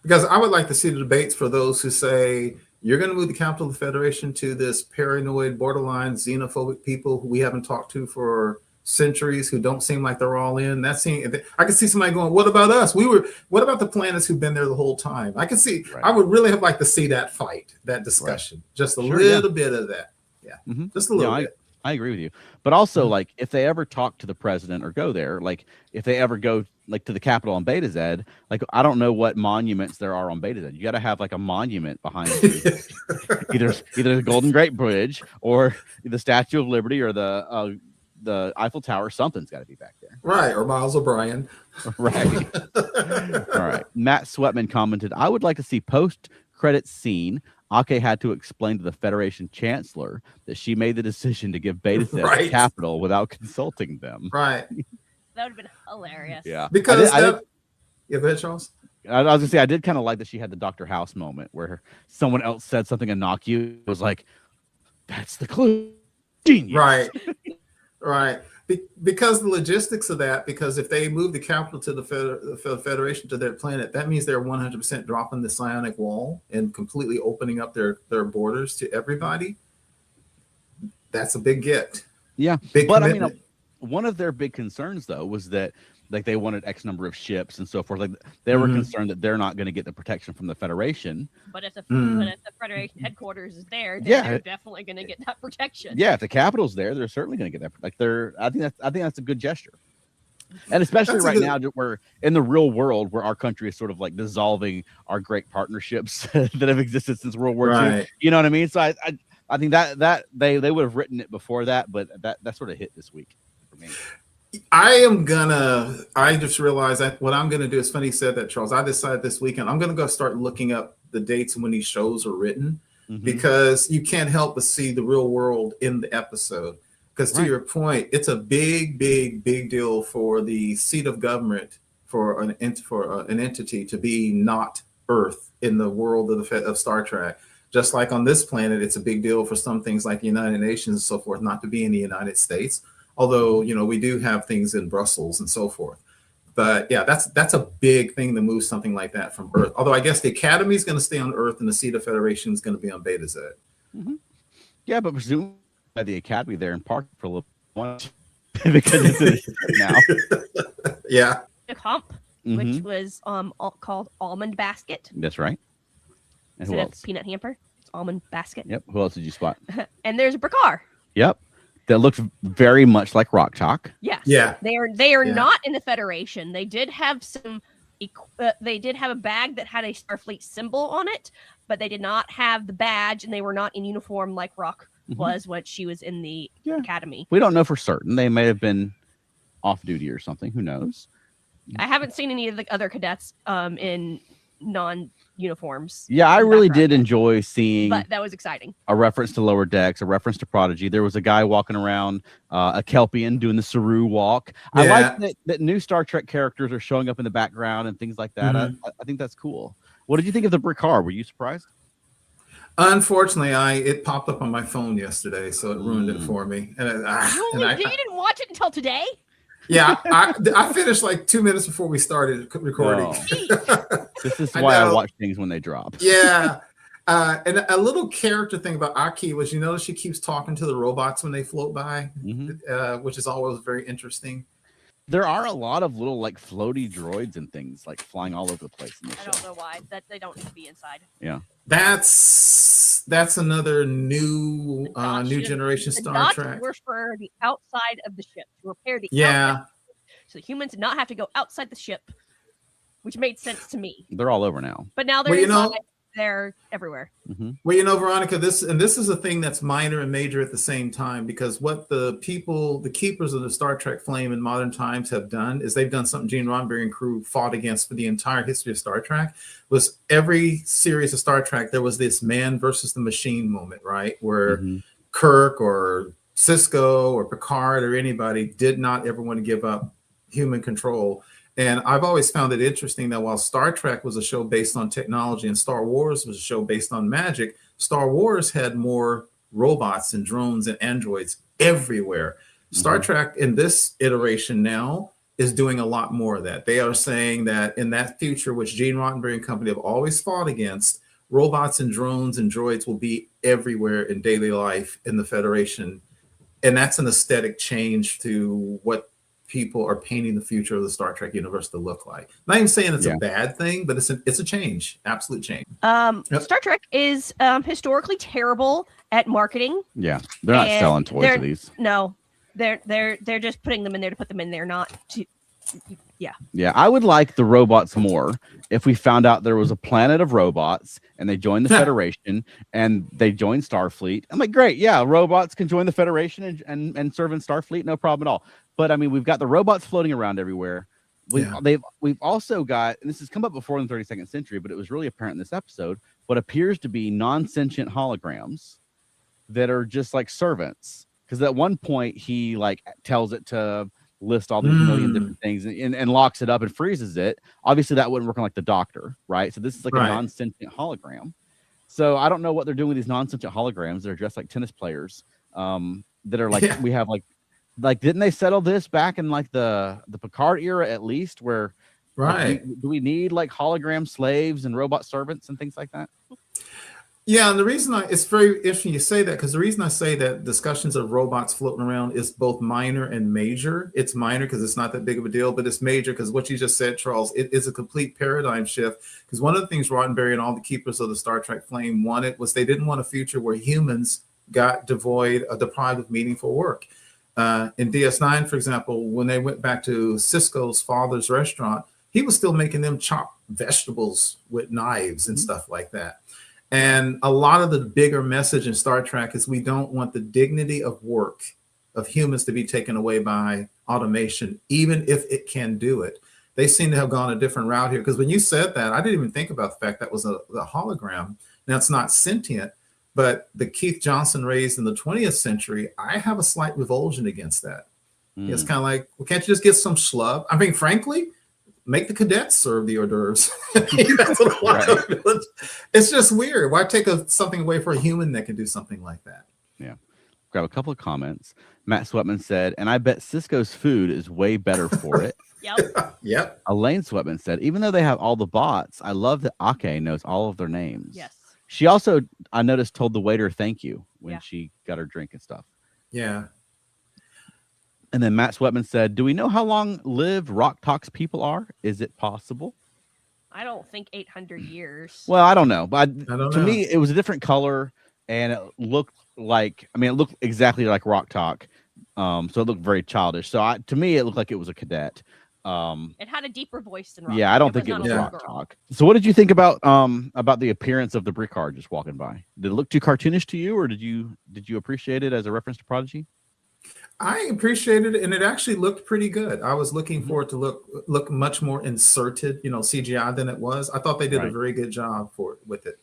because I would like to see the debates for those who say you're going to move the capital of the Federation to this paranoid, borderline xenophobic people who we haven't talked to for centuries, who don't seem like they're all in. I can see somebody going, what about us? What about the planets who've been there the whole time? I can see, I would really have liked to see that fight, that discussion, just a little bit of that. Yeah. Just a little bit. I agree with you. But also, like, if they ever talk to the president or go there, like, if they ever go like to the Capitol on Beta Z, like, I don't know what monuments there are on Beta Z. You got to have like a monument behind you. either the Golden Gate Bridge or the Statue of Liberty or the Eiffel Tower. Something's got to be back there. Right. Or Miles O'Brien. Right. All right. Matt Sweatman commented, I would like to see post-credit scene. Ake had to explain to the Federation Chancellor that she made the decision to give Beta Z the capital without consulting them. Right. That would have been hilarious. Yeah. Because yeah, go ahead, Charles. I was gonna say I did kind of like that she had the Dr. House moment where someone else said something and knocked you. It was like, that's the clue. Genius. Right. Right. Because the logistics of that, because if they move the capital to the Federation to their planet, that means they're 100% dropping the psionic wall and completely opening up their borders to everybody. That's a big get. Yeah. Big but commitment. I mean, one of their big concerns, though, was that like they wanted X number of ships and so forth. Like they were concerned that they're not going to get the protection from the Federation. But if the Federation headquarters is there, then they're definitely going to get that protection. Yeah, if the capital's there, they're certainly going to get that. Like I think that's a good gesture. And especially right now, we're in the real world where our country is sort of like dissolving our great partnerships that have existed since World War II. You know what I mean? So I think that they would have written it before that, but that sort of hit this week for me. I just realized that what I'm gonna do is funny you said that, Charles. I decided this weekend I'm gonna go start looking up the dates when these shows are written, because you can't help but see the real world in the episode. Because to your point, it's a big deal for the seat of government for an entity to be not Earth in the world of Star Trek. Just like on this planet, it's a big deal for some things like the United Nations and so forth not to be in the United States. Although, you know, we do have things in Brussels and so forth. But yeah, that's a big thing to move something like that from Earth. Although I guess the Academy is going to stay on Earth and the seat of Federation is going to be on Beta Z. Yeah, but presumably the Academy there in Park for a little while because it's now. Yeah. The comp, which was called Almond Basket. That's right. And who else? Peanut Hamper. It's Almond Basket. Yep. Who else did you spot? And there's Brakar. Yep. That looks very much like Rock Chalk. Yes. Yeah. They are not in the Federation. They did have they did have a bag that had a Starfleet symbol on it, but they did not have the badge, and they were not in uniform like Rock was when she was in the Academy. We don't know for certain. They may have been off duty or something. Who knows? I haven't seen any of the other cadets in non-uniforms. Yeah, I really did enjoy seeing. But that was exciting. A reference to Lower Decks, a reference to Prodigy. There was a guy walking around, a Kelpian doing the Saru walk. Yeah. I like that new Star Trek characters are showing up in the background and things like that. I think that's cool. What did you think of the Brakar? Were you surprised? Unfortunately, it popped up on my phone yesterday, so it ruined it for me. And you didn't watch it until today? Yeah, I finished like 2 minutes before we started recording. Oh. This is why I watch things when they drop. Yeah. And a little character thing about Aki was, you notice she keeps talking to the robots when they float by, which is always very interesting. There are a lot of little like floaty droids and things like flying all over the place in this show. I don't know why that they don't need to be inside. Yeah, that's that's another new new generation Star Trek. Were for the outside of the ship to repair the outside, so the humans did not have to go outside the ship, which made sense to me. They're all over now, but now they're inside. They're everywhere. Well, Veronica, this is a thing that's minor and major at the same time, because what the keepers of the Star Trek flame in modern times have done is they've done something Gene Roddenberry and crew fought against for the entire history of Star Trek. Was every series of Star Trek, there was this man versus the machine moment, right? Where Kirk or Cisco or Picard or anybody did not ever want to give up human control. And I've always found it interesting that while Star Trek was a show based on technology and Star Wars was a show based on magic, Star Wars had more robots and drones and androids everywhere. Star Trek in this iteration now is doing a lot more of that. They are saying that in that future, which Gene Roddenberry and company have always fought against, robots and drones and droids will be everywhere in daily life in the Federation. And that's an aesthetic change to what people are painting the future of the Star Trek universe to look like. Not even saying it's a bad thing, but it's a change, absolute change. Star Trek is historically terrible at marketing. Yeah, they're not selling toys of these. No, they're just putting them in there to put them in there, not to. Yeah, I would like the robots more if we found out there was a planet of robots and they joined the Federation and they joined Starfleet. I'm like, great, yeah, robots can join the Federation and serve in Starfleet, no problem at all. But I mean, we've got the robots floating around everywhere. We've also got, and this has come up before in the 32nd century, but it was really apparent in this episode, what appears to be non-sentient holograms that are just like servants. Because at one point he like tells it to list all these million different things and locks it up and freezes it. Obviously that wouldn't work on like the Doctor, right? So this is like a non-sentient hologram. So I don't know what they're doing with these non-sentient holograms. They're dressed like tennis players that are like, we have like, didn't they settle this back in like the Picard era at least, where do we need like hologram slaves and robot servants and things like that? Yeah, and the reason it's very interesting you say that, because the reason I say that discussions of robots floating around is both minor and major. It's minor because it's not that big of a deal, but it's major because what you just said, Charles, it is a complete paradigm shift. Because one of the things Roddenberry and all the keepers of the Star Trek flame wanted was they didn't want a future where humans got deprived of meaningful work. In DS9, for example, when they went back to Cisco's father's restaurant, he was still making them chop vegetables with knives and stuff like that. And a lot of the bigger message in Star Trek is we don't want the dignity of work of humans to be taken away by automation, even if it can do it. They seem to have gone a different route here, because when you said that, I didn't even think about the fact that was a hologram. Now, it's not sentient, but the Keith Johnson raised in the 20th century, I have a slight revulsion against that. It's kind of like, well, can't you just get some schlub? I mean, frankly, make the cadets serve the hors d'oeuvres. It's just weird. Why take something away for a human that can do something like that? Yeah. Grab a couple of comments. Matt Sweatman said, and I bet Cisco's food is way better for it. Yep. Elaine Sweatman said, even though they have all the bots, I love that Ake knows all of their names. Yes. She also, I noticed, told the waiter thank you when she got her drink and stuff. Yeah. And then Matt Sweatman said, do we know how long lived Rock Talks people are? Is it possible? I don't think 800 years. Well, I don't know. But I don't to know. me, it was a different color. And it looked like, it looked exactly like Rock Talk. So it looked very childish. So to me, it looked like it was a cadet. It had a deeper voice than Rock Yeah, Talk. I don't think it was Rock Talk. So what did you think about the appearance of the Brickard just walking by? Did it look too cartoonish to you, or did you appreciate it as a reference to Prodigy? I appreciated it, and it actually looked pretty good. I was looking for it to look much more inserted, CGI than it was. I thought they did a very good job with it.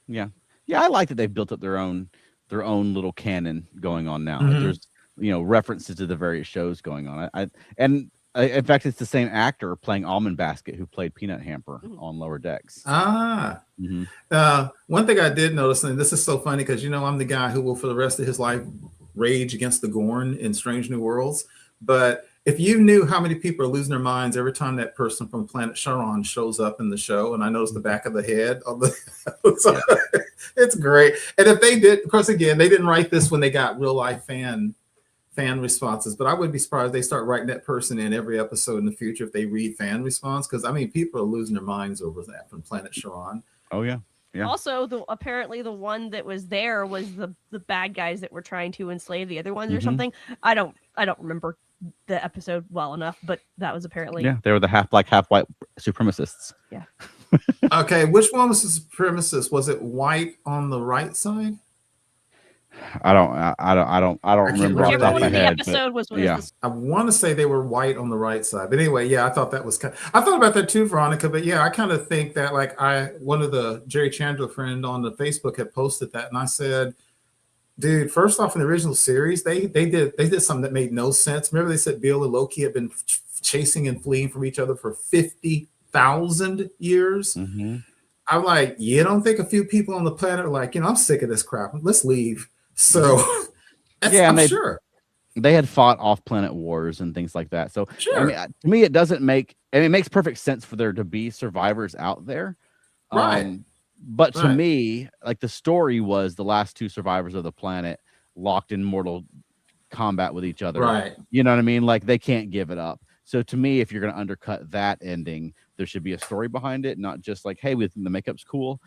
Yeah, I like that they've built up their own little canon going on now. There's references to the various shows going on. In fact, it's the same actor playing Almond Basket who played Peanut Hamper on Lower Decks. One thing I did notice, and this is so funny because I'm the guy who will for the rest of his life rage against the Gorn in Strange New Worlds. But if you knew how many people are losing their minds every time that person from Planet Charon shows up in the show, and I noticed the back of the head of the it's great. And if they did, of course, again, they didn't write this when they got real life fan responses, but I would be surprised if they start writing that person in every episode in the future if they read fan response, because people are losing their minds over that from Planet Charon. Oh yeah. Yeah. Also, apparently the one that was there was the bad guys that were trying to enslave the other ones or something. I don't remember the episode well enough, but that was apparently they were the half black, half white supremacists. Yeah. Okay, which one was the supremacist? Was it white on the right side? I don't remember off the top of my head. I want to say they were white on the right side, but anyway, yeah, I thought that was I thought about that too, Veronica. But yeah, I kind of think that like one of the Jerry Chandler friend on the Facebook had posted that, and I said, dude, first off, in the original series, they did something that made no sense. Remember, they said Bill and Loki had been chasing and fleeing from each other for 50,000 years. I'm like, you don't think a few people on the planet are like, I'm sick of this crap. Let's leave. So I'm sure they had fought off-planet wars and things like that. So I mean, to me, it doesn't make, and it makes perfect sense for there to be survivors out there, right? But to me, like the story was the last two survivors of the planet locked in mortal combat with each other, right? You know what I mean? Like they can't give it up. So to me, if you're going to undercut that ending, there should be a story behind it, not just like, hey, we think the makeup's cool.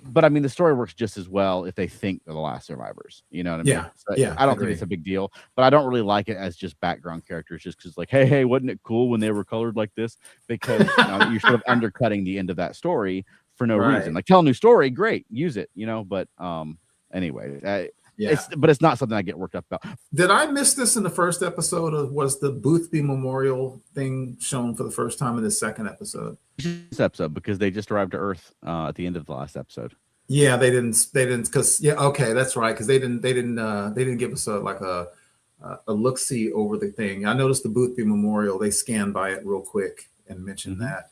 But I mean, the story works just as well if they think they're the last survivors. You know what I mean? So, I don't think it's a big deal, but I don't really like it as just background characters, just because, like, hey, wasn't it cool when they were colored like this? Because you're sort of undercutting the end of that story for no reason. Like, tell a new story, great, use it, But anyway, but it's not something I get worked up about. Did I miss this in the first episode, or was the Boothby Memorial thing shown for the first time in the second episode? This episode, because they just arrived to Earth at the end of the last episode. Yeah, they didn't because okay, that's right, because they didn't give us a look-see over the thing. I noticed the Boothby Memorial, they scanned by it real quick and mentioned that.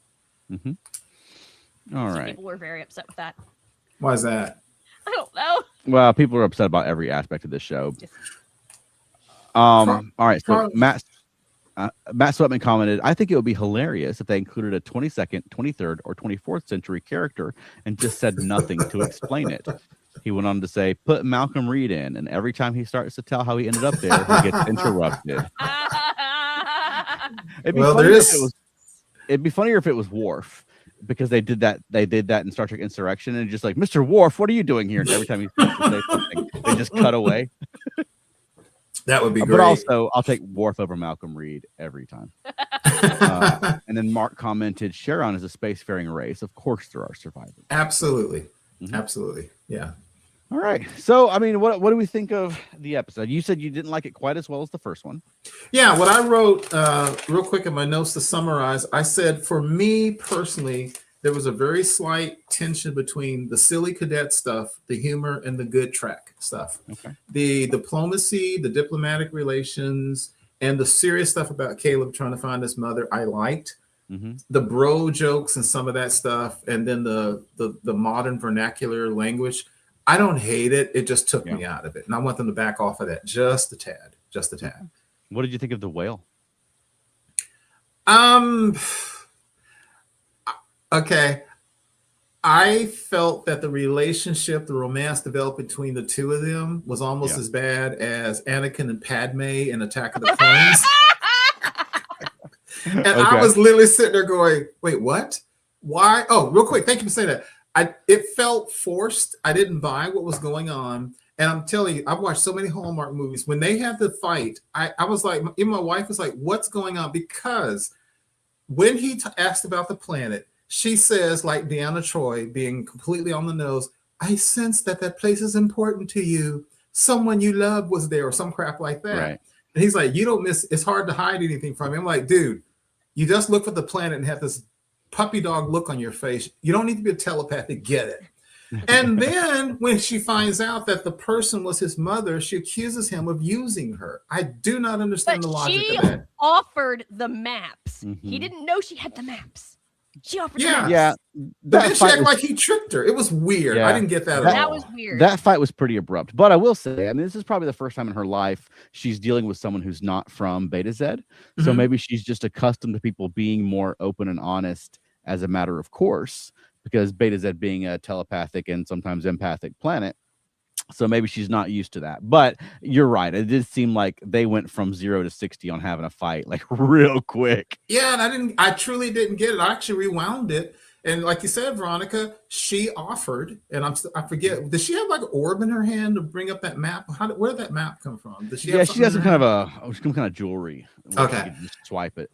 All right. People were very upset with that. Why is that? I don't know. Well, people are upset about every aspect of this show. All right. So Matt Sweatman commented, I think it would be hilarious if they included a 22nd, 23rd, or 24th century character and just said nothing to explain it. He went on to say, put Malcolm Reed in, and every time he starts to tell how he ended up there, he gets interrupted. It'd be funnier if it was Worf, because they did that in Star Trek Insurrection, and just like, Mr. Worf, what are you doing here? And every time he starts to say something, they just cut away. That would be great. But also, I'll take Worf over Malcolm Reed every time. And then Mark commented, Sharon is a spacefaring race. Of course there are survivors. Absolutely. Absolutely. Yeah. All right. So, I mean, what do we think of the episode? You said you didn't like it quite as well as the first one. Yeah. What I wrote real quick in my notes to summarize, I said, for me personally, there was a very slight tension between the silly cadet stuff, the humor, and the good track stuff. Okay. The diplomacy, the diplomatic relations, and the serious stuff about Caleb trying to find his mother, I liked. The bro jokes and some of that stuff, and then the modern vernacular language, I don't hate it. It just took me out of it, and I want them to back off of that just a tad. What did you think of the whale? Okay. I felt that the relationship, the romance developed between the two of them was almost as bad as Anakin and Padme in Attack of the Clones. And I was literally sitting there going, wait, what? Why? Oh, real quick. Thank you for saying that. It felt forced. I didn't buy what was going on. And I'm telling you, I've watched so many Hallmark movies. When they had the fight, I was like, even my wife was like, what's going on? Because when he asked about the planet, she says, like Deanna Troi being completely on the nose, I sense that place is important to you. Someone you love was there, or some crap like that. Right. And he's like, you don't miss, it's hard to hide anything from me. I'm like, dude, you just look for the planet and have this puppy dog look on your face. You don't need to be a telepath to get it. And then when she finds out that the person was his mother, she accuses him of using her. I do not understand the logic of that. She offered the maps. He didn't know she had the maps. She offered the maps. Yeah. But then she acted like he tricked her. It was weird. I didn't get that at all. That was weird. That fight was pretty abrupt. But I will say, I mean, this is probably the first time in her life she's dealing with someone who's not from Beta Z. So maybe she's just accustomed to people being more open and honest as a matter of course, because Beta Z being a telepathic and sometimes empathic planet. So maybe she's not used to that. But you're right. It did seem like they went from 0 to 60 on having a fight like real quick. Yeah, and I truly didn't get it. I actually rewound it. And like you said, Veronica, she offered, and I forget, does she have like an orb in her hand to bring up that map? Where did that map come from? Does she have she has some kind of jewelry. Okay. She could just swipe it.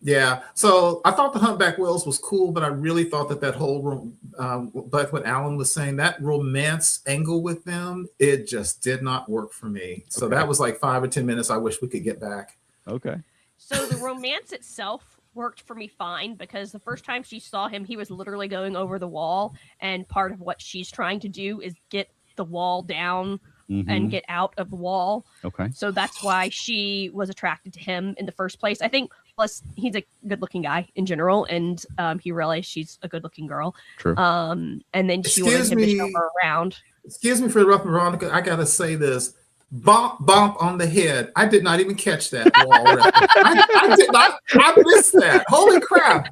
Yeah. So I thought the Humpback Whales was cool, but I really thought that whole, but what Alan was saying, that romance angle with them, it just did not work for me. So that was like 5 or 10 minutes I wish we could get back. Okay. So the romance itself worked for me fine, because the first time she saw him, he was literally going over the wall, and part of what she's trying to do is get the wall down and get out of the wall. Okay. So that's why she was attracted to him in the first place. I think, plus he's a good-looking guy in general, and he realized she's a good-looking girl. True. And then she wanted him to show her around. Excuse me for interrupting, Veronica. I gotta say this. Bump on the head. I did not even catch that wall reference. I did not. I missed that. Holy crap.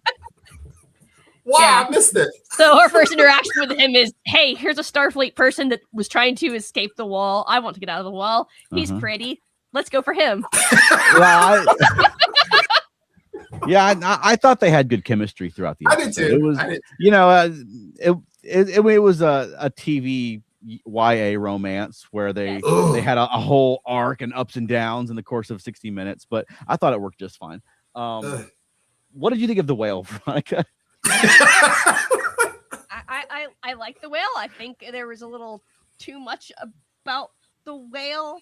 Wow, yeah. I missed it. So her first interaction with him is, hey, here's a Starfleet person that was trying to escape the wall. I want to get out of the wall. He's pretty. Let's go for him. Well, I thought they had good chemistry throughout the episode. I did too. It was, it was a TV YA romance where they had a whole arc and ups and downs in the course of 60 minutes, but I thought it worked just fine. What did you think of the whale, Veronica? I like the whale. I think there was a little too much about the whale.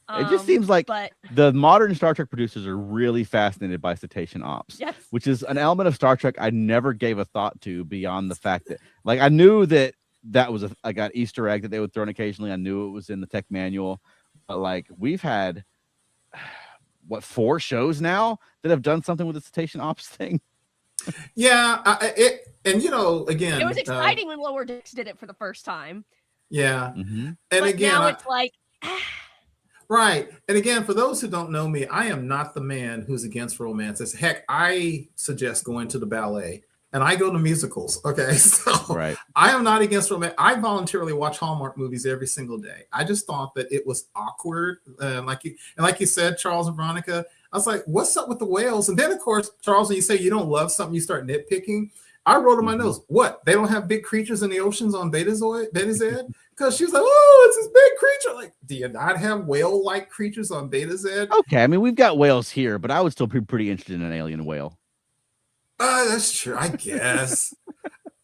It just seems like the modern Star Trek producers are really fascinated by cetacean ops, which is an element of Star Trek I never gave a thought to beyond the fact that, like, I knew that was I got Easter egg that they would throw in occasionally. I knew it was in the tech manual, but like we've had 4 shows now that have done something with the cetacean ops thing. Yeah, again, it was exciting when Lower Decks did it for the first time. Yeah, and but again, now it's like. Right. And again, for those who don't know me, I am not the man who's against romances. Heck, I suggest going to the ballet, and I go to musicals. Okay. So I am not against romance. I voluntarily watch Hallmark movies every single day. I just thought that it was awkward. Like you said, Charles and Veronica, I was like, what's up with the whales? And then of course, Charles, when you say you don't love something, you start nitpicking. I wrote in my notes, what? They don't have big creatures in the oceans on Beta Z? Because she was like, oh, it's this big creature. Like, do you not have whale-like creatures on Beta Z? Okay, I mean, we've got whales here, but I would still be pretty interested in an alien whale. That's true, I guess.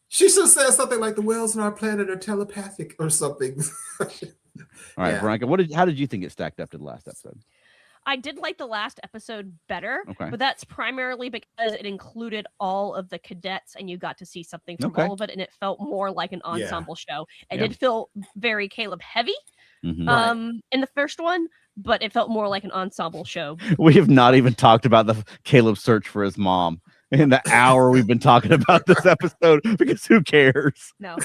She should have said something like the whales on our planet are telepathic or something. All right, Veronica, how did you think it stacked up to the last episode? I did like the last episode better, okay, but that's primarily because it included all of the cadets and you got to see something from all of it, and it felt more like an ensemble show. It did feel very Caleb heavy in the first one, but it felt more like an ensemble show. We have not even talked about the Caleb search for his mom in the hour we've been talking about this episode, because who cares? No.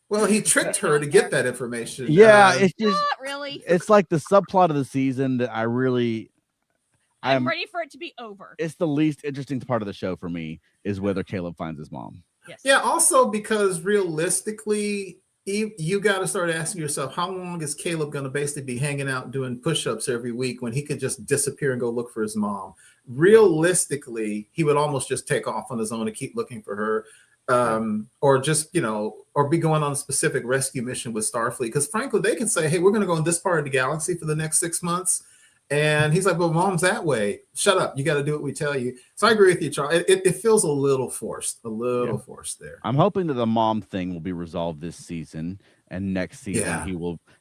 Well, he tricked her to get that information. Yeah, it's just not really. It's like the subplot of the season that I'm ready for it to be over. It's the least interesting part of the show for me, is whether Caleb finds his mom. Yes. Yeah, also because realistically, you got to start asking yourself, how long is Caleb going to basically be hanging out doing push-ups every week when he could just disappear and go look for his mom? Realistically, he would almost just take off on his own and keep looking for her, or just, or be going on a specific rescue mission with Starfleet. Because frankly, they can say, hey, we're going to go in this part of the galaxy for the next 6 months. And he's like, well, mom's that way. Shut up. You got to do what we tell you. So I agree with you, Charles. It feels a little forced, forced there. I'm hoping that the mom thing will be resolved this season, and next season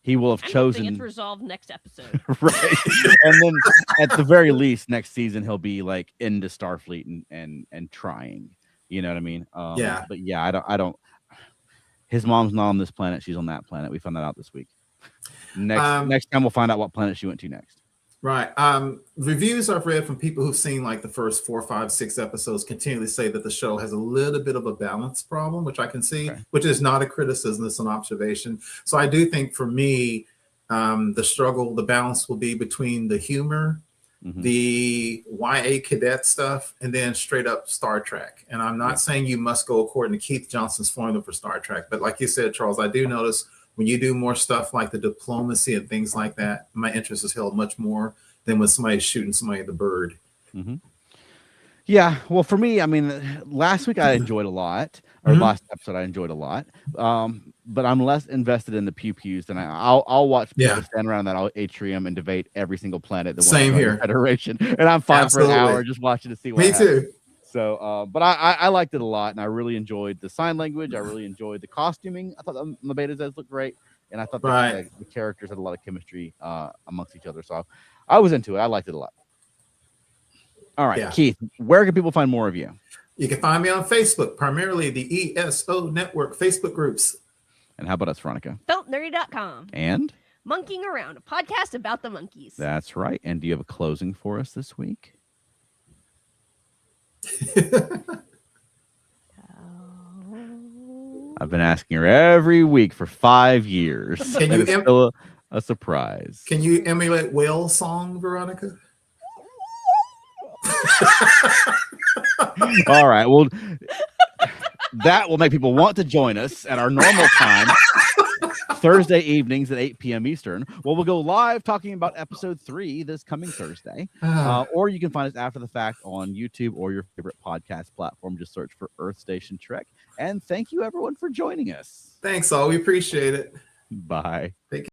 he will have chosen. It's resolved next episode. Right. And then at the very least, next season he'll be like into Starfleet and trying. You know what I mean? But yeah, I don't. His mom's not on this planet. She's on that planet. We found that out this week. Next time we'll find out what planet she went to next. Right. Reviews I've read from people who've seen like the first 4, 5, 6 episodes continually say that the show has a little bit of a balance problem, which I can see, which is not a criticism, it's an observation. So I do think for me, the balance will be between the humor, the YA cadet stuff, and then straight up Star Trek. And I'm not saying you must go according to Keith Johnson's formula for Star Trek, but like you said, Charles, I do notice when you do more stuff like the diplomacy and things like that, my interest is held much more than when somebody's shooting somebody at the bird. Yeah, well, for me, I mean, last week I enjoyed a lot, or last episode I enjoyed a lot. But I'm less invested in the pew-pews than I'll watch people stand around that atrium and debate every single planet that wants to join the Federation, and I'm fine for an hour just watching to see what happens. Me too. So, but I liked it a lot, and I really enjoyed the sign language. I really enjoyed the costuming. I thought the beta does look great, and I thought the characters had a lot of chemistry amongst each other. So I was into it. I liked it a lot. All right, Keith, where can people find more of you? You can find me on Facebook, primarily the ESO Network Facebook groups. And how about us, Veronica? FeltNerdy.com. And? Monkeying Around, a podcast about the monkeys. That's right. And do you have a closing for us this week? I've been asking her every week for 5 years. Can you it's still a surprise. Can you emulate whale song, Veronica? All right. Well, that will make people want to join us at our normal time, Thursday evenings at 8 p.m. Eastern. Well, we'll go live talking about episode 3 this coming Thursday. Or you can find us after the fact on YouTube or your favorite podcast platform. Just search for Earth Station Trek. And thank you, everyone, for joining us. Thanks, all. We appreciate it. Bye. Take care.